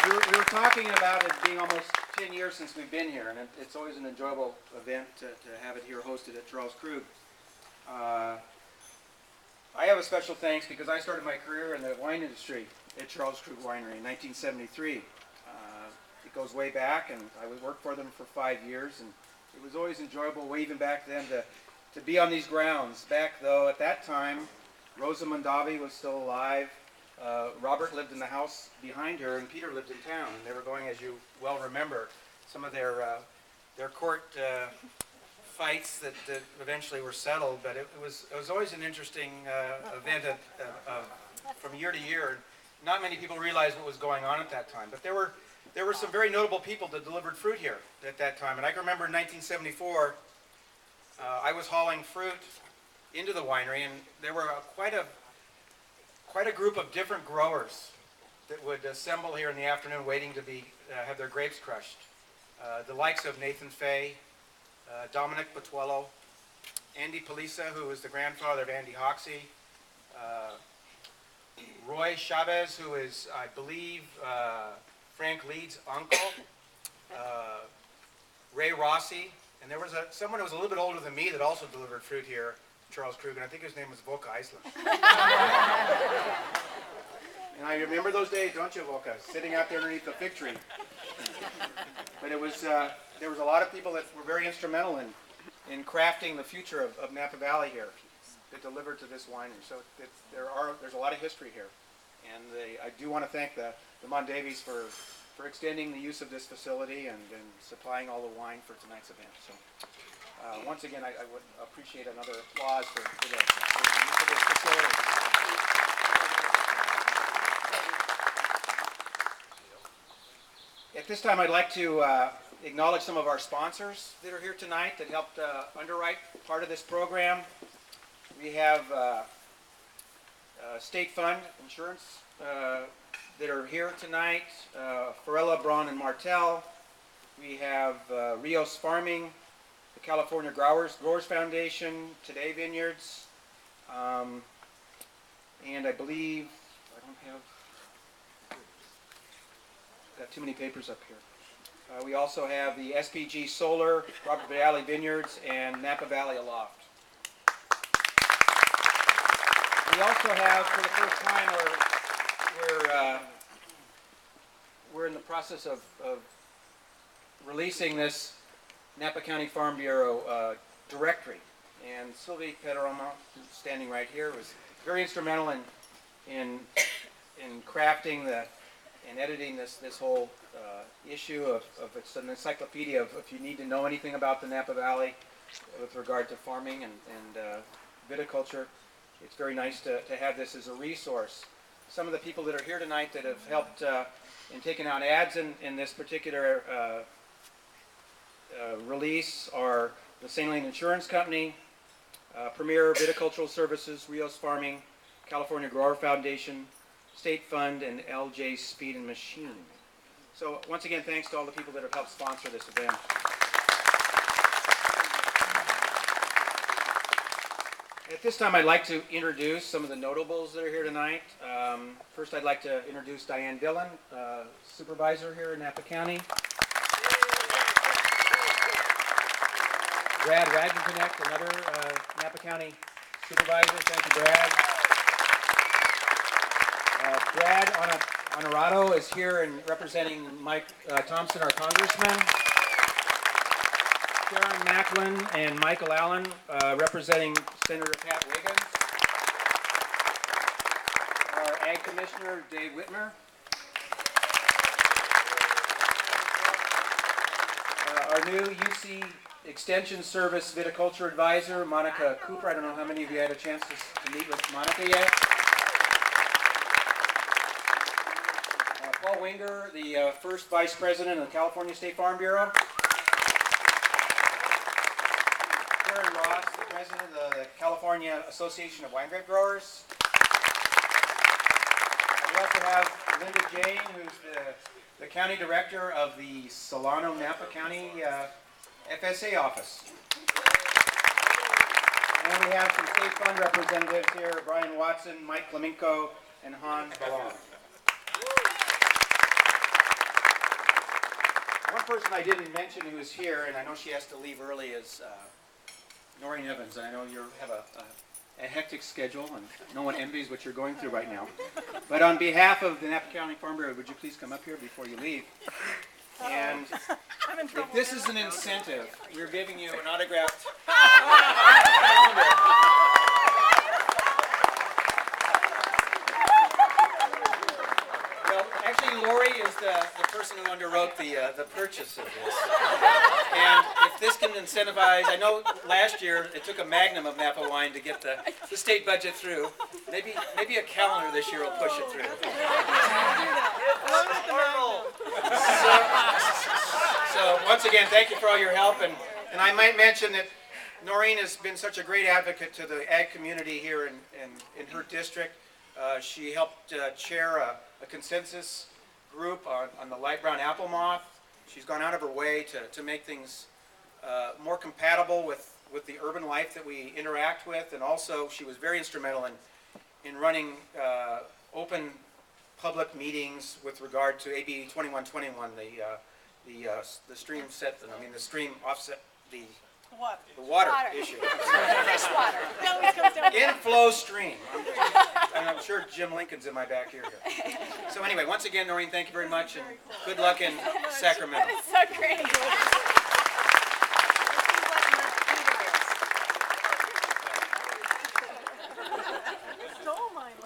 We were talking about it being almost 10 years since we've been here, and it's always an enjoyable event to have it here hosted at Charles Krug. I have a special thanks because I started my career in the wine industry at Charles Krug Winery in 1973. It goes way back, and I worked for them for 5 years, and it was always enjoyable, even back then, to be on these grounds. Back, though, at that time, Rosa Mondavi was still alive. Robert lived in the house behind her, and Peter lived in town, and they were going, as you well remember, some of their court fights that eventually were settled. But it was always an interesting event from year to year. Not many people realized what was going on at that time, but there were some very notable people that delivered fruit here at that time. And I can remember in 1974, I was hauling fruit into the winery, and there were quite a group of different growers that would assemble here in the afternoon waiting to have their grapes crushed. The likes of Nathan Fay, Dominic Botuello, Andy Palisa, who was the grandfather of Andy Hoxie, Roy Chavez, who is, I believe, Frank Leeds' uncle, Ray Rossi, and there was someone who was a little bit older than me that also delivered fruit here, Charles Krug, and I think his name was Volka Iceland. And I remember those days, don't you, Volka? Sitting out there underneath the fig tree. But there was a lot of people that were very instrumental in crafting the future of Napa Valley here that delivered to this winery. So there's a lot of history here. And I do want to thank the Mondavis for extending the use of this facility and supplying all the wine for tonight's event. So once again, I would appreciate another applause for the use of this facility. At this time, I'd like to acknowledge some of our sponsors that are here tonight that helped underwrite part of this program. We have State Fund Insurance that are here tonight, Farella, Braun, and Martel. We have Rios Farming, the California Growers Foundation, Today Vineyards, and I believe, got too many papers up here. We also have the SPG Solar, Robert Valley Vineyards, and Napa Valley Aloft. We also have, for the first time, we're in the process of releasing this Napa County Farm Bureau directory. And Sylvie Pederoma, who's standing right here, was very instrumental in crafting and editing this whole issue of it's an encyclopedia of if you need to know anything about the Napa Valley with regard to farming and viticulture. It's very nice to have this as a resource. Some of the people that are here tonight that have helped in taking out ads in this particular release are the St. Helene Insurance Company, Premier Viticultural Services, Rios Farming, California Grower Foundation, State Fund, and LJ Speed and Machine. So once again, thanks to all the people that have helped sponsor this event. At this time, I'd like to introduce some of the notables that are here tonight. First, I'd like to introduce Diane Dillon, supervisor here in Napa County. Brad Wagenknecht, another Napa County supervisor. Thank you, Brad. Brad Honorado is here and representing Mike Thompson, our congressman. Sharon Macklin and Michael Allen representing Senator Pat Wiggins. Our Ag Commissioner, Dave Whitmer. Our new UC Extension Service Viticulture Advisor, Monica Cooper. I don't know how many of you had a chance to meet with Monica yet. Paul Winger, the first Vice President of the California State Farm Bureau. Karen Ross, the President of the California Association of Wine Grape Growers. We also have Linda Jane, who's the County Director of the Solano Napa County FSA office. And we have some State Fund representatives here, Brian Watson, Mike Flamenco, and Han Ballon. one person I didn't mention who is here, and I know she has to leave early, is Noreen Evans. And I know you have a hectic schedule, and no one envies what you're going through right now. But on behalf of the Napa County Farm Bureau, would you please come up here before you leave? And if this is an incentive, we're giving you an autographed calendar. Well, actually, Lori is the person who underwrote the purchase of this. And if this can incentivize, I know last year it took a magnum of Napa wine to get the state budget through. Maybe a calendar this year will push it through. So once again, thank you for all your help. And I might mention that Noreen has been such a great advocate to the ag community here in her district. She helped chair a consensus group on the light brown apple moth. She's gone out of her way to make things more compatible with the urban life that we interact with, and also she was very instrumental in running open public meetings with regard to AB 2121, the stream set, the stream offset, the water issue. Fresh water. Inflow stream. And I'm sure Jim Lincoln's in my back here. So anyway, once again, Noreen, thank you very much, and good luck in Sacramento. That is so great.